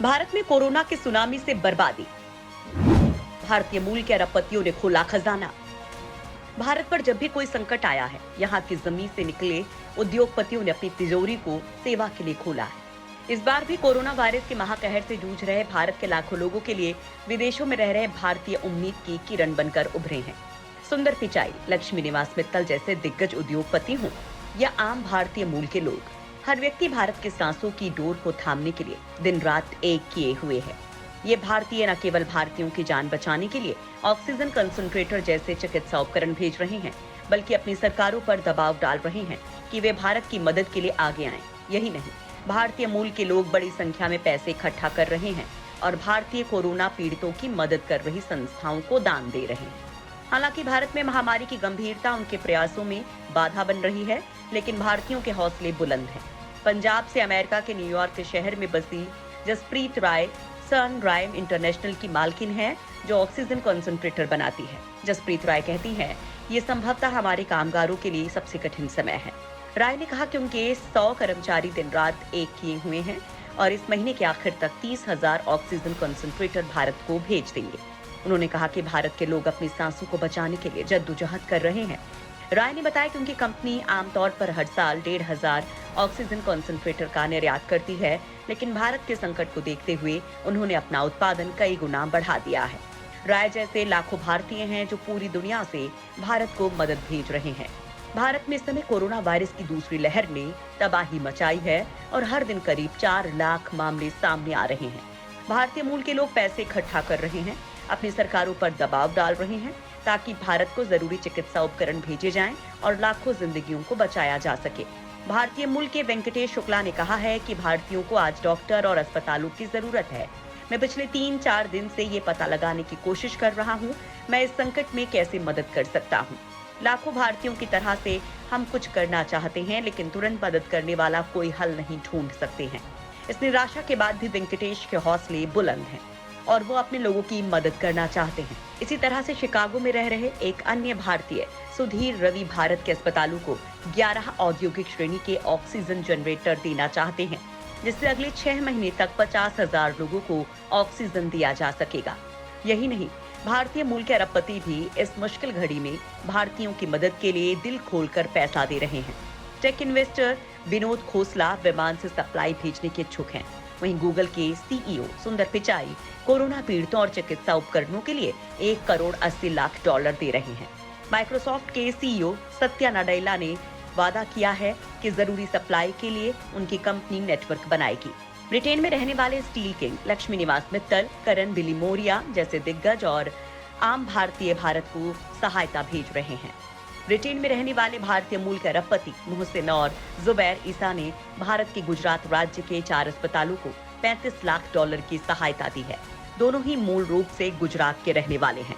भारत में कोरोना के सुनामी से बर्बादी, भारतीय मूल के अरबपतियों ने खोला खजाना। भारत पर जब भी कोई संकट आया है, यहाँ की जमीन से निकले उद्योगपतियों ने अपनी तिजोरी को सेवा के लिए खोला है। इस बार भी कोरोना वायरस के महाकहर से जूझ रहे भारत के लाखों लोगों के लिए विदेशों में रह रहे भारतीय उम्मीद की किरण बनकर उभरे हैं। सुंदर पिचाई, लक्ष्मी निवास मित्तल जैसे दिग्गज उद्योगपति हों या आम भारतीय मूल के लोग, हर व्यक्ति भारत के सांसों की डोर को थामने के लिए दिन रात एक किए हुए है। ये भारतीय न केवल भारतीयों की जान बचाने के लिए ऑक्सीजन कंसंट्रेटर जैसे चिकित्सा उपकरण भेज रहे हैं, बल्कि अपनी सरकारों पर दबाव डाल रहे हैं कि वे भारत की मदद के लिए आगे आएं। यही नहीं, भारतीय मूल के लोग बड़ी संख्या में पैसे इकट्ठा कर रहे हैं और भारतीय कोरोना पीड़ितों की मदद कर रही संस्थाओं को दान दे रहे हैं। हालांकि भारत में महामारी की गंभीरता उनके प्रयासों में बाधा बन रही है, लेकिन भारतीयों के हौसले बुलंद हैं। पंजाब से अमेरिका के न्यूयॉर्क शहर में बसी जसप्रीत राय सन राइम इंटरनेशनल की मालकिन है, जो ऑक्सीजन कंसंट्रेटर बनाती है। जसप्रीत राय कहती हैं, ये संभवतः हमारे कामगारों के लिए सबसे कठिन समय है। राय ने कहा कि उनके 100 कर्मचारी दिन रात एक किए हुए हैं और इस महीने के आखिर तक 30,000 ऑक्सीजन कंसंट्रेटर भारत को भेज देंगे। उन्होंने कहा कि भारत के लोग अपनी सांसों को बचाने के लिए जद्दोजहद कर रहे हैं। राय ने बताया कि उनकी कंपनी आमतौर पर हर साल 1,500 ऑक्सीजन कंसंट्रेटर का निर्यात करती है, लेकिन भारत के संकट को देखते हुए उन्होंने अपना उत्पादन कई गुना बढ़ा दिया है। राय जैसे लाखों भारतीय हैं जो पूरी दुनिया से भारत को मदद भेज रहे हैं। भारत में इस समय कोरोना वायरस की दूसरी लहर ने तबाही मचाई है और हर दिन करीब 4 लाख मामले सामने आ रहे हैं। भारतीय मूल के लोग पैसे इकट्ठा कर रहे हैं, अपनी सरकारों पर दबाव डाल रहे हैं ताकि भारत को जरूरी चिकित्सा उपकरण भेजे जाएं और लाखों जिंदगियों को बचाया जा सके। भारतीय मूल के वेंकटेश शुक्ला ने कहा है कि भारतीयों को आज डॉक्टर और अस्पतालों की जरूरत है। मैं पिछले 3-4 दिन से ये पता लगाने की कोशिश कर रहा हूँ, मैं इस संकट में कैसे मदद कर सकता हूँ। लाखों भारतीयों की तरह से हम कुछ करना चाहते हैं, लेकिन तुरंत मदद करने वाला कोई हल नहीं ढूंढ सकते हैं। इस निराशा के बाद भी वेंकटेश के हौसले बुलंद हैं और वो अपने लोगों की मदद करना चाहते हैं। इसी तरह से शिकागो में रह रहे एक अन्य भारतीय सुधीर रवि भारत के अस्पतालों को 11 औद्योगिक श्रेणी के ऑक्सीजन जनरेटर देना चाहते हैं, जिससे अगले 6 महीने तक 50,000 लोगों को ऑक्सीजन दिया जा सकेगा। यही नहीं, भारतीय मूल के अरबपति भी इस मुश्किल घड़ी में भारतीयों की मदद के लिए दिल खोलकर पैसा दे रहे हैं। टेक इन्वेस्टर विनोद खोसला विमान से सप्लाई भेजने के इच्छुक हैं। वहीं गूगल के सीईओ सुंदर पिचाई कोरोना पीड़ितों और चिकित्सा उपकरणों के लिए $1 करोड़ 80 लाख दे रहे हैं। माइक्रोसॉफ्ट के सीईओ सत्या नाडेला ने वादा किया है कि जरूरी सप्लाई के लिए उनकी कंपनी नेटवर्क बनाएगी। ब्रिटेन में रहने वाले स्टील किंग लक्ष्मी निवास मित्तल, करण बिलीमोरिया जैसे दिग्गज और आम भारतीय भारत को सहायता भेज रहे हैं। ब्रिटेन में रहने वाले भारतीय मूल के अरबपति मोहसिन और जुबैर ईसा ने भारत के गुजरात राज्य के 4 अस्पतालों को $35 लाख की सहायता दी है। दोनों ही मूल रूप से गुजरात के रहने वाले हैं।